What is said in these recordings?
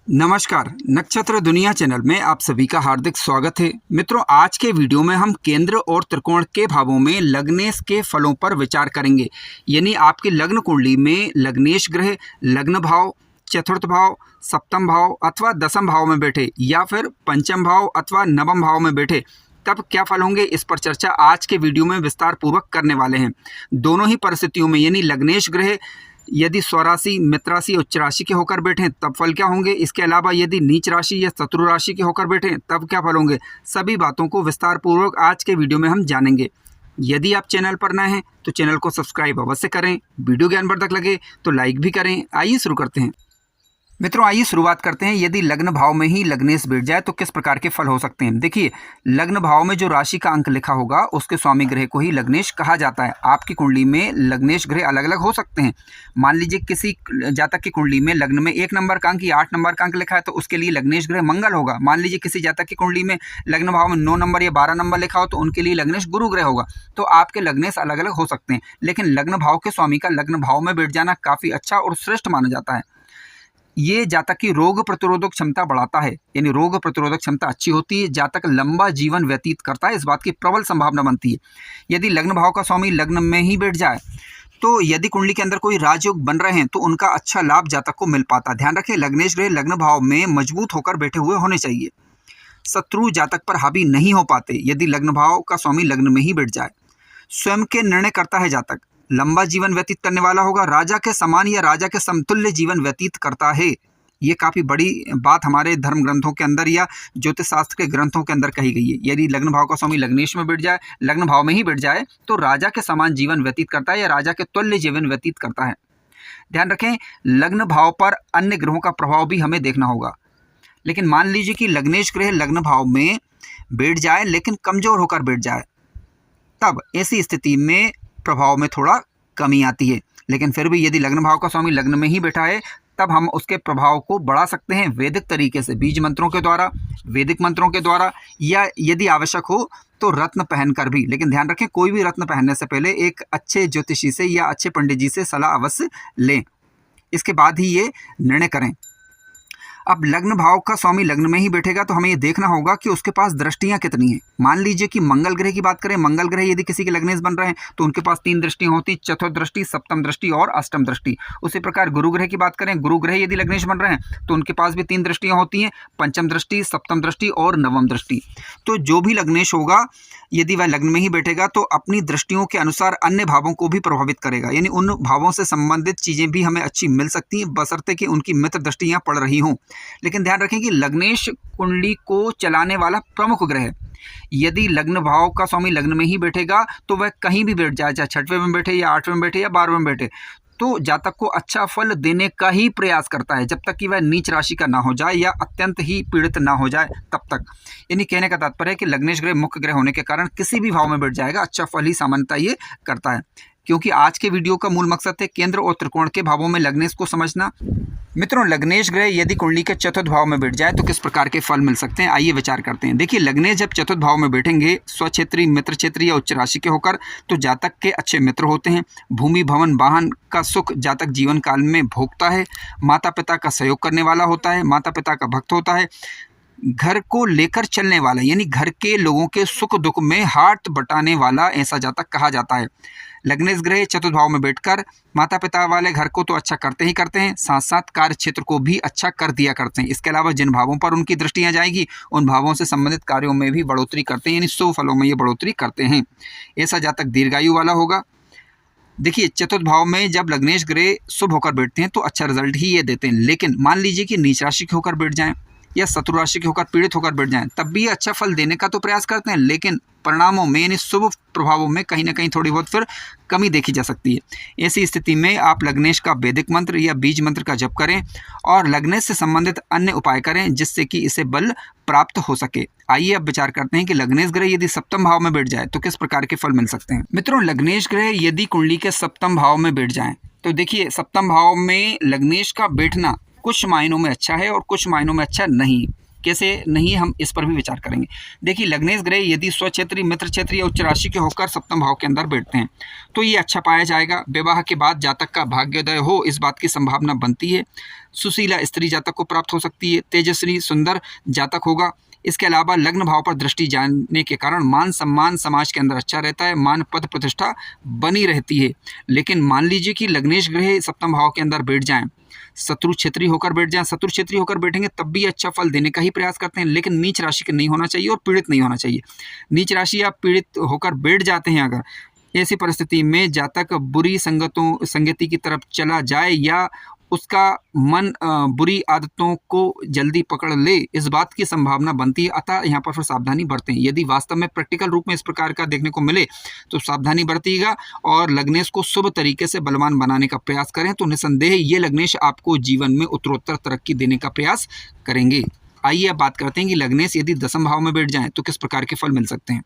नमस्कार, नक्षत्र दुनिया चैनल में आप सभी का हार्दिक स्वागत है। मित्रों, आज के वीडियो में हम केंद्र और त्रिकोण के भावों में लग्नेश के फलों पर विचार करेंगे। यानी आपकी लग्न कुंडली में लग्नेश ग्रह लग्न भाव, चतुर्थ भाव, सप्तम भाव अथवा दसम भाव में बैठे या फिर पंचम भाव अथवा नवम भाव में बैठे तब क्या फल होंगे, इस पर चर्चा आज के वीडियो में विस्तार पूर्वक करने वाले हैं। दोनों ही परिस्थितियों में यानी लग्नेश ग्रह यदि स्वराशि, मित्र राशि, उच्च राशि के होकर बैठें तब फल क्या होंगे, इसके अलावा यदि नीच राशि या शत्रु राशि के होकर बैठें तब क्या फल होंगे, सभी बातों को विस्तार पूर्वक आज के वीडियो में हम जानेंगे। यदि आप चैनल पर नए हैं तो चैनल को सब्सक्राइब अवश्य करें, वीडियो ज्ञानवर्धक लगे तो लाइक भी करें। आइए शुरू करते हैं। मित्रों, आइए शुरुआत करते हैं। यदि लग्न भाव में ही लग्नेश बैठ जाए तो किस प्रकार के फल हो सकते हैं। देखिए, लग्न भाव में जो राशि का अंक लिखा होगा उसके स्वामी ग्रह को ही लग्नेश कहा जाता है। आपकी कुंडली में लग्नेश ग्रह अलग अलग हो सकते हैं। मान लीजिए किसी जातक की कुंडली में लग्न में 1 नंबर का अंक या 8 नंबर का अंक लिखा है तो उसके लिए लग्नेश ग्रह मंगल होगा। मान लीजिए किसी जातक की कुंडली में लग्न भाव में 9 नंबर या 12 नंबर लिखा हो तो उनके लिए लग्नेश गुरु ग्रह होगा। तो आपके लग्नेश अलग अलग हो सकते हैं, लेकिन लग्न भाव के स्वामी का लग्न भाव में बैठ जाना काफ़ी अच्छा और श्रेष्ठ माना जाता है। ये जातक की रोग प्रतिरोधक क्षमता बढ़ाता है, यानी रोग प्रतिरोधक क्षमता अच्छी होती है। जातक लंबा जीवन व्यतीत करता है, इस बात की प्रबल संभावना बनती है। यदि लग्न भाव का स्वामी लग्न में ही बैठ जाए तो यदि कुंडली के अंदर कोई राजयोग बन रहे हैं तो उनका अच्छा लाभ जातक को मिल पाता है। ध्यान रखें, लग्नेश ग्रह लग्न भाव में मजबूत होकर बैठे हुए होने चाहिए। शत्रु जातक पर हावी नहीं हो पाते यदि लग्न भाव का स्वामी लग्न में ही बैठ जाए। स्वयं के निर्णय करता है जातक, लंबा जीवन व्यतीत करने वाला होगा, राजा के समान या राजा के समतुल्य जीवन व्यतीत करता है। ये काफ़ी बड़ी बात हमारे धर्म ग्रंथों के अंदर या ज्योतिष शास्त्र के ग्रंथों के अंदर कही गई है। यदि लग्न भाव का स्वामी लग्नेश में बैठ जाए, लग्न भाव में ही बैठ जाए तो राजा के समान जीवन व्यतीत करता है या राजा के तुल्य जीवन व्यतीत करता है। ध्यान रखें, लग्न भाव पर अन्य ग्रहों का प्रभाव भी हमें देखना होगा। लेकिन मान लीजिए कि लग्नेश ग्रह लग्न भाव में बैठ जाए लेकिन कमजोर होकर बैठ जाए, तब ऐसी स्थिति में प्रभाव में थोड़ा कमी आती है। लेकिन फिर भी यदि लग्न भाव का स्वामी लग्न में ही बैठा है तब हम उसके प्रभाव को बढ़ा सकते हैं वैदिक तरीके से, बीज मंत्रों के द्वारा, वैदिक मंत्रों के द्वारा, या यदि आवश्यक हो तो रत्न पहनकर भी। लेकिन ध्यान रखें, कोई भी रत्न पहनने से पहले एक अच्छे ज्योतिषी से या अच्छे पंडित जी से सलाह अवश्य लें, इसके बाद ही ये निर्णय करें। अब लग्न भाव का स्वामी लग्न में ही बैठेगा तो हमें ये देखना होगा कि उसके पास दृष्टियां कितनी हैं। मान लीजिए कि मंगल ग्रह की बात करें, मंगल ग्रह यदि किसी के लग्नेश बन रहे हैं तो उनके पास 3 दृष्टियां होती, चतुर्थ दृष्टि, सप्तम दृष्टि और अष्टम दृष्टि। उसी प्रकार गुरु ग्रह की बात करें, गुरु ग्रह यदि लग्नेश बन रहे हैं तो उनके पास भी 3 दृष्टियां होती हैं, पंचम दृष्टि, सप्तम दृष्टि और नवम दृष्टि। तो जो भी लग्नेश होगा यदि वह लग्न में ही बैठेगा तो अपनी दृष्टियों के अनुसार अन्य भावों को भी प्रभावित करेगा, यानी उन भावों से संबंधित चीज़ें भी हमें अच्छी मिल सकती हैं बशर्ते कि उनकी मित्र दृष्टियाँ पड़ रही हों। लेकिन ध्यान रखें कि लग्नेश कुंडली को चलाने वाला प्रमुख ग्रह है। यदि लग्न भाव का स्वामी लग्न में ही बैठेगा तो वह कहीं भी बैठ जाए, चाहे 6वें में बैठे या 8वें में बैठे या 12वें में बैठे, तो जातक को अच्छा फल देने का ही प्रयास करता है जब तक कि वह नीच राशि का ना हो जाए या अत्यंत ही पीड़ित ना हो जाए तब तक। यानी कहने का तात्पर्य है कि लग्नेश ग्रह मुख्य ग्रह होने के कारण किसी भी भाव में बैठ जाएगा, अच्छा फल ही सामान्यतः ये करता है। क्योंकि आज के वीडियो का मूल मकसद है केंद्र और त्रिकोण के भावों में लग्नेश को समझना। मित्रों, लग्नेश ग्रह यदि कुंडली के चतुर्थ भाव में बैठ जाए तो किस प्रकार के फल मिल सकते हैं, आइए विचार करते हैं। देखिए, लग्नेश जब चतुर्थ भाव में बैठेंगे स्वक्षेत्री, मित्र क्षेत्र या उच्च राशि के होकर तो जातक के अच्छे मित्र होते हैं। भूमि, भवन, वाहन का सुख जातक जीवन काल में भोगता है। माता पिता का सहयोग करने वाला होता है, माता पिता का भक्त होता है। घर को लेकर चलने वाला, यानी घर के लोगों के सुख दुख में हाथ बटाने वाला ऐसा जातक कहा जाता है। लग्नेश ग्रह चतुर्थ भाव में बैठकर माता पिता वाले घर को तो अच्छा करते ही करते हैं, साथ साथ कार्य क्षेत्र को भी अच्छा कर दिया करते हैं। इसके अलावा जिन भावों पर उनकी दृष्टियां जाएगी उन भावों से संबंधित कार्यों में भी बढ़ोतरी करते हैं, यानी शुभ फलों में ये बढ़ोतरी करते हैं। ऐसा जातक दीर्घायु वाला होगा। देखिए, चतुर्थ भाव में जब लग्नेश ग्रह शुभ होकर बैठते हैं तो अच्छा रिजल्ट ही ये देते हैं। लेकिन मान लीजिए कि नीच राशि के होकर बैठ जाएं या शत्रु राशि के होकर पीड़ित होकर बैठ जाएं, तब भी अच्छा फल देने का तो प्रयास करते हैं, लेकिन परिणामों में यानी शुभ प्रभावों में कहीं ना कहीं थोड़ी बहुत फिर कमी देखी जा सकती है। ऐसी स्थिति में आप लग्नेश का वैदिक मंत्र या बीज मंत्र का जप करें और लग्नेश से संबंधित अन्य उपाय करें जिससे कि इसे बल प्राप्त हो सके। आइए अब विचार करते हैं कि लग्नेश ग्रह यदि सप्तम भाव में बैठ जाए तो किस प्रकार के फल मिल सकते हैं। मित्रों, लग्नेश ग्रह यदि कुंडली के सप्तम भाव में बैठ जाएं तो देखिए, सप्तम भाव में लग्नेश का बैठना कुछ मायनों में अच्छा है और कुछ मायनों में अच्छा नहीं। कैसे नहीं, हम इस पर भी विचार करेंगे। देखिए लग्नेश ग्रह यदि स्वक्षेत्री, मित्र क्षेत्री या उच्च राशि के होकर सप्तम भाव के अंदर बैठते हैं तो ये अच्छा पाया जाएगा। विवाह के बाद जातक का भाग्योदय हो, इस बात की संभावना बनती है। सुशीला स्त्री जातक को प्राप्त हो सकती है। तेजस्वी सुंदर जातक होगा। इसके अलावा लग्न भाव पर दृष्टि जाने के कारण मान सम्मान समाज के अंदर अच्छा रहता है, मान पद प्रतिष्ठा बनी रहती है। लेकिन मान लीजिए कि लग्नेश ग्रह सप्तम भाव के अंदर बैठ जाएं, शत्रु क्षेत्री होकर बैठ जाएं, शत्रु क्षेत्री होकर बैठेंगे तब भी अच्छा फल देने का ही प्रयास करते हैं, लेकिन नीच राशि के नहीं होना चाहिए और पीड़ित नहीं होना चाहिए। नीच राशि या पीड़ित होकर बैठ जाते हैं अगर, ऐसी परिस्थिति में जातक बुरी संगति की तरफ चला जाए या उसका मन बुरी आदतों को जल्दी पकड़ ले, इस बात की संभावना बनती है। अतः यहाँ पर फिर सावधानी बरतें। यदि वास्तव में प्रैक्टिकल रूप में इस प्रकार का देखने को मिले तो सावधानी बरतिएगा और लग्नेश को शुभ तरीके से बलवान बनाने का प्रयास करें तो निसंदेह ये लग्नेश आपको जीवन में उत्तरोत्तर तरक्की देने का प्रयास करेंगे। आइए अब बात करते हैं कि लग्नेश यदि दसम भाव में बैठ जाएं तो किस प्रकार के फल मिल सकते हैं।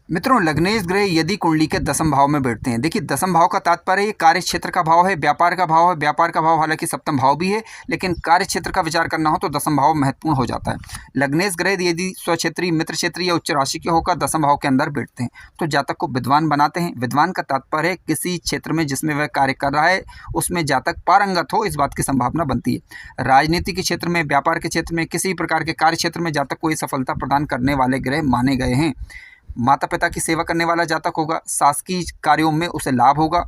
मित्रों, लग्नेश ग्रह यदि कुंडली के दसम भाव में बैठते हैं, देखिए दसम भाव का तात्पर्य ये कार्य क्षेत्र का भाव है, व्यापार का भाव है। व्यापार का भाव हालांकि सप्तम भाव भी है, लेकिन कार्य क्षेत्र का विचार करना हो तो दसम भाव महत्वपूर्ण हो जाता है। लग्नेश ग्रह यदि स्वक्षेत्री, मित्र क्षेत्री या उच्च राशि के होकर दसम भाव के अंदर बैठते हैं तो जातक को विद्वान बनाते हैं। विद्वान का तात्पर्य है किसी क्षेत्र में जिसमें वह कार्य कर रहा है उसमें जातक पारंगत हो, इस बात की संभावना बनती है। राजनीति के क्षेत्र में, व्यापार के क्षेत्र में, किसी प्रकार के कार्य क्षेत्र में जातक को ये सफलता प्रदान करने वाले ग्रह माने गए हैं। माता पिता की सेवा करने वाला जातक होगा, शासकीय कार्यों में उसे लाभ होगा।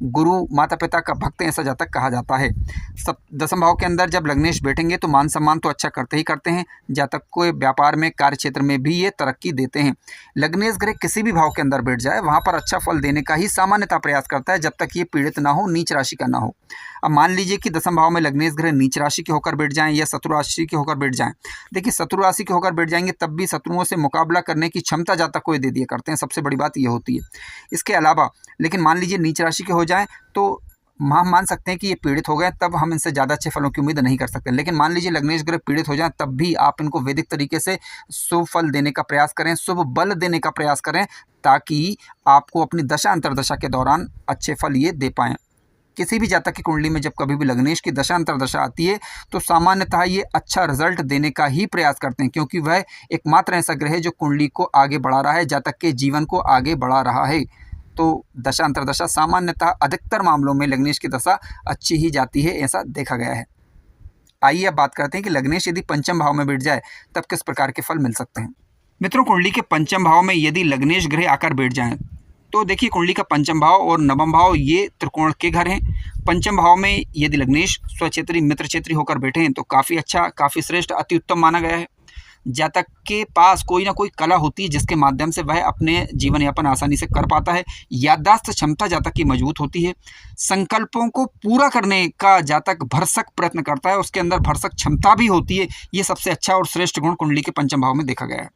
गुरु माता पिता का भक्त ऐसा जातक कहा जाता है। सब दसम भाव के अंदर जब लग्नेश बैठेंगे तो मान सम्मान तो अच्छा करते ही करते हैं, जातक को व्यापार में, कार्य क्षेत्र में भी ये तरक्की देते हैं। लग्नेश ग्रह किसी भी भाव के अंदर बैठ जाए वहाँ पर अच्छा फल देने का ही सामान्यतः प्रयास करता है, जब तक ये पीड़ित ना हो, नीच राशि का ना हो। अब मान लीजिए कि दसम भाव में लग्नेश ग्रह नीच राशि के होकर बैठ जाएं या शत्रु राशि के होकर बैठ जाएं। देखिए शत्रु राशि के होकर बैठ जाएंगे तब भी शत्रुओं से मुकाबला करने की क्षमता जातक को दे दिया करते हैं, सबसे बड़ी बात ये होती है। इसके अलावा लेकिन मान लीजिए नीच राशि के हो जाएं तो हम मान सकते हैं कि ये पीड़ित हो गए, तब हम इनसे ज़्यादा अच्छे फलों की उम्मीद नहीं कर सकते। लेकिन मान लीजिए लग्नेश ग्रह पीड़ित हो जाएं तब भी आप इनको वैदिक तरीके से शुभ फल देने का प्रयास करें, शुभ बल देने का प्रयास करें, ताकि आपको अपनी दशा अंतर्दशा के दौरान अच्छे फल ये दे पाएँ। किसी भी जातक की कुंडली में जब कभी भी लग्नेश की दशा अंतर्दशा आती है तो सामान्यतः ये अच्छा रिजल्ट देने का ही प्रयास करते हैं, क्योंकि वह एकमात्र ऐसा ग्रह है जो कुंडली को आगे बढ़ा रहा है, जातक के जीवन को आगे बढ़ा रहा है। तो दशा अंतर्दशा सामान्यतः अधिकतर मामलों में लग्नेश की दशा अच्छी ही जाती है, ऐसा देखा गया है। आइए अब बात करते हैं कि लग्नेश यदि पंचम भाव में बैठ जाए तब किस प्रकार के फल मिल सकते हैं। मित्रों, कुंडली के पंचम भाव में यदि लग्नेश ग्रह आकर बैठ जाएं तो देखिए कुंडली का पंचम भाव और नवम भाव ये त्रिकोण के घर हैं। पंचम भाव में यदि लग्नेश स्वक्षेत्री, मित्र क्षेत्री होकर बैठे हैं तो काफ़ी अच्छा, काफ़ी श्रेष्ठ, अति उत्तम माना गया है। जातक के पास कोई ना कोई कला होती है जिसके माध्यम से वह अपने जीवन यापन आसानी से कर पाता है। याददाश्त क्षमता जातक की मजबूत होती है। संकल्पों को पूरा करने का जातक भरसक प्रयत्न करता है, उसके अंदर भरसक क्षमता भी होती है। ये सबसे अच्छा और श्रेष्ठ गुण कुंडली के पंचम भाव में देखा गया है।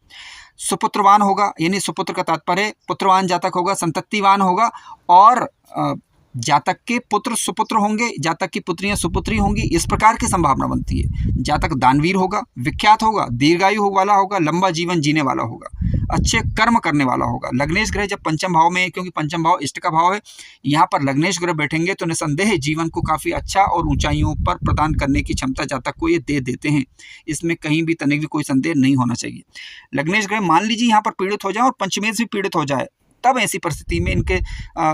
सुपुत्रवान होगा, यानी सुपुत्र का तात्पर्य पुत्रवान जातक होगा, संततिवान होगा और जातक के पुत्र सुपुत्र होंगे, जातक की पुत्रियां सुपुत्री होंगी, इस प्रकार की संभावना बनती है। जातक दानवीर होगा, विख्यात होगा, दीर्घायु वाला होगा, लंबा जीवन जीने वाला होगा, अच्छे कर्म करने वाला होगा। लग्नेश ग्रह जब पंचम भाव में है, क्योंकि पंचम भाव इष्ट का भाव है, यहाँ पर लग्नेश ग्रह बैठेंगे तो निसंदेह जीवन को काफ़ी अच्छा और ऊंचाइयों पर प्रदान करने की क्षमता जातक को ये दे देते हैं। इसमें कहीं भी तनिक भी कोई संदेह नहीं होना चाहिए। लग्नेश ग्रह मान लीजिए यहाँ पर पीड़ित हो जाए और पंचमेश भी पीड़ित हो जाए, तब ऐसी परिस्थिति में इनके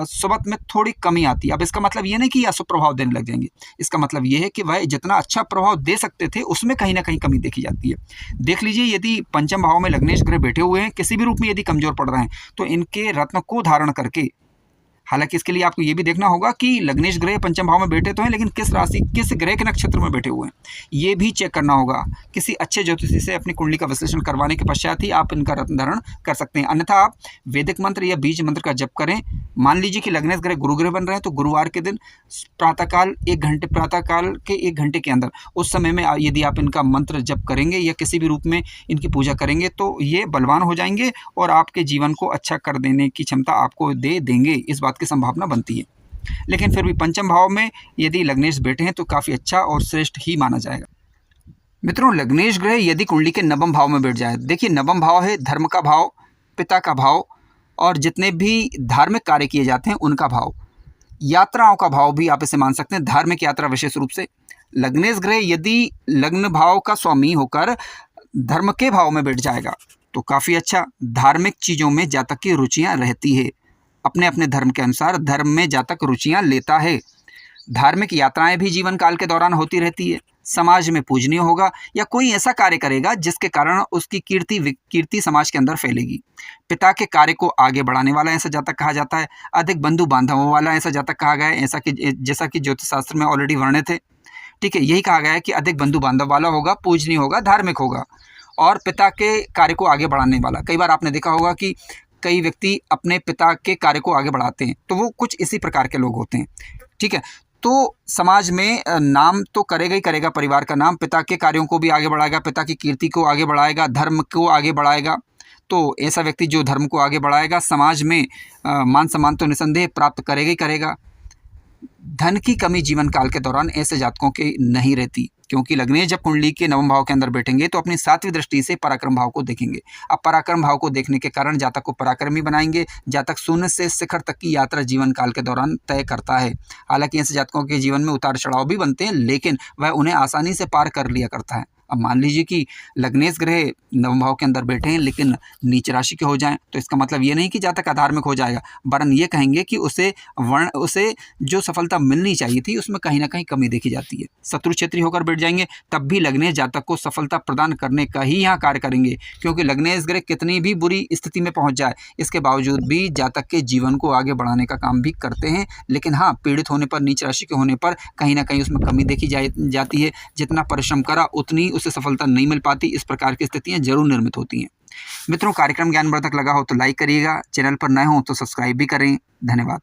सुबत में थोड़ी कमी आती है। अब इसका मतलब ये नहीं कि अशुभ प्रभाव देने लग जाएंगे, इसका मतलब ये है कि वह जितना अच्छा प्रभाव दे सकते थे उसमें कहीं ना कहीं कमी देखी जाती है। देख लीजिए यदि पंचम भाव में लग्नेश ग्रह बैठे हुए हैं, किसी भी रूप में यदि कमजोर पड़ रहे हैं तो इनके रत्न को धारण करके, हालांकि इसके लिए आपको ये भी देखना होगा कि लग्नेश ग्रह पंचम भाव में बैठे तो हैं, लेकिन किस राशि, किस ग्रह के नक्षत्र में बैठे हुए हैं, ये भी चेक करना होगा। किसी अच्छे ज्योतिषी से अपनी कुंडली का विश्लेषण करवाने के पश्चात ही आप इनका रत्न धारण कर सकते हैं। अन्यथा आप वैदिक मंत्र या बीज मंत्र का जप करें। मान लीजिए कि लग्नेश ग्रह गुरु ग्रह बन रहे हैं तो गुरुवार के दिन प्रातःकाल 1 घंटे, प्रातःकाल के 1 घंटे के अंदर, उस समय में यदि आप इनका मंत्र जप करेंगे या किसी भी रूप में इनकी पूजा करेंगे तो ये बलवान हो जाएंगे और आपके जीवन को अच्छा कर देने की क्षमता आपको दे देंगे, इस बात की संभावना बनती है। लेकिन फिर भी पंचम भाव में यदि लग्नेश बैठे हैं तो काफ़ी अच्छा और श्रेष्ठ ही माना जाएगा। मित्रों, लग्नेश ग्रह यदि कुंडली के नवम भाव में बैठ जाए, देखिए नवम भाव है धर्म का भाव, पिता का भाव और जितने भी धार्मिक कार्य किए जाते हैं उनका भाव, यात्राओं का भाव भी आप इसे मान सकते हैं, धार्मिक यात्रा विशेष रूप से। लग्नेश ग्रह यदि लग्न भाव का स्वामी होकर धर्म के भाव में बैठ जाएगा तो काफ़ी अच्छा। धार्मिक चीज़ों में जातक की रुचियाँ रहती है, अपने अपने धर्म के अनुसार धर्म में जातक रुचियाँ लेता है। धार्मिक यात्राएं भी जीवन काल के दौरान होती रहती है। समाज में पूजनीय होगा या कोई ऐसा कार्य करेगा जिसके कारण उसकी कीर्ति समाज के अंदर फैलेगी। पिता के कार्य को आगे बढ़ाने वाला ऐसा जातक कहा जाता है। अधिक बंधु बांधवों वाला ऐसा जातक कहा गया है, ऐसा कि जैसा कि ज्योतिष शास्त्र में ऑलरेडी वर्णित है। ठीक है, यही कहा गया है कि अधिक बंधु बांधव वाला होगा, पूजनीय होगा, धार्मिक होगा और पिता के कार्य को आगे बढ़ाने वाला। कई बार आपने देखा होगा कि कई व्यक्ति अपने पिता के कार्य को आगे बढ़ाते हैं, तो वो कुछ इसी प्रकार के लोग होते हैं। ठीक है, तो समाज में नाम तो करेगा ही करेगा, परिवार का नाम, पिता के कार्यों को भी आगे बढ़ाएगा, पिता की कीर्ति को आगे बढ़ाएगा, धर्म को आगे बढ़ाएगा। तो ऐसा व्यक्ति जो धर्म को आगे बढ़ाएगा, समाज में मान सम्मान तो निसंदेह प्राप्त करेगा ही करेगा। धन की कमी जीवन काल के दौरान ऐसे जातकों की नहीं रहती, क्योंकि लग्नेश जब कुंडली के नवम भाव के अंदर बैठेंगे तो अपनी 7वीं दृष्टि से पराक्रम भाव को देखेंगे। अब पराक्रम भाव को देखने के कारण जातक को पराक्रमी बनाएंगे। जातक शून्य से शिखर तक की यात्रा जीवन काल के दौरान तय करता है। हालांकि ऐसे जातकों के जीवन में उतार चढ़ाव भी बनते हैं, लेकिन वह उन्हें आसानी से पार कर लिया करता है। अब मान लीजिए कि लग्नेश ग्रह नवम भाव के अंदर बैठे हैं लेकिन नीच राशि के हो जाएं, तो इसका मतलब ये नहीं कि जातक अधार्मिक हो जाएगा, वरन ये कहेंगे कि उसे जो सफलता मिलनी चाहिए थी उसमें कहीं ना कहीं कमी देखी जाती है। शत्रु क्षेत्री होकर बैठ जाएंगे तब भी लग्नेश जातक को सफलता प्रदान करने का ही यहाँ कार्य करेंगे, क्योंकि लग्नेश ग्रह कितनी भी बुरी स्थिति में पहुँच जाए इसके बावजूद भी जातक के जीवन को आगे बढ़ाने का काम भी करते हैं। लेकिन हाँ, पीड़ित होने पर, नीच राशि के होने पर कहीं ना कहीं उसमें कमी देखी जाती है। जितना परिश्रम करा उतनी उसे सफलता नहीं मिल पाती। इस प्रकार की स्थितियां जरूर निर्मित होती हैं। मित्रों, कार्यक्रम ज्ञानवर्धक लगा हो तो लाइक करिएगा, चैनल पर नए हो तो सब्सक्राइब भी करें। धन्यवाद।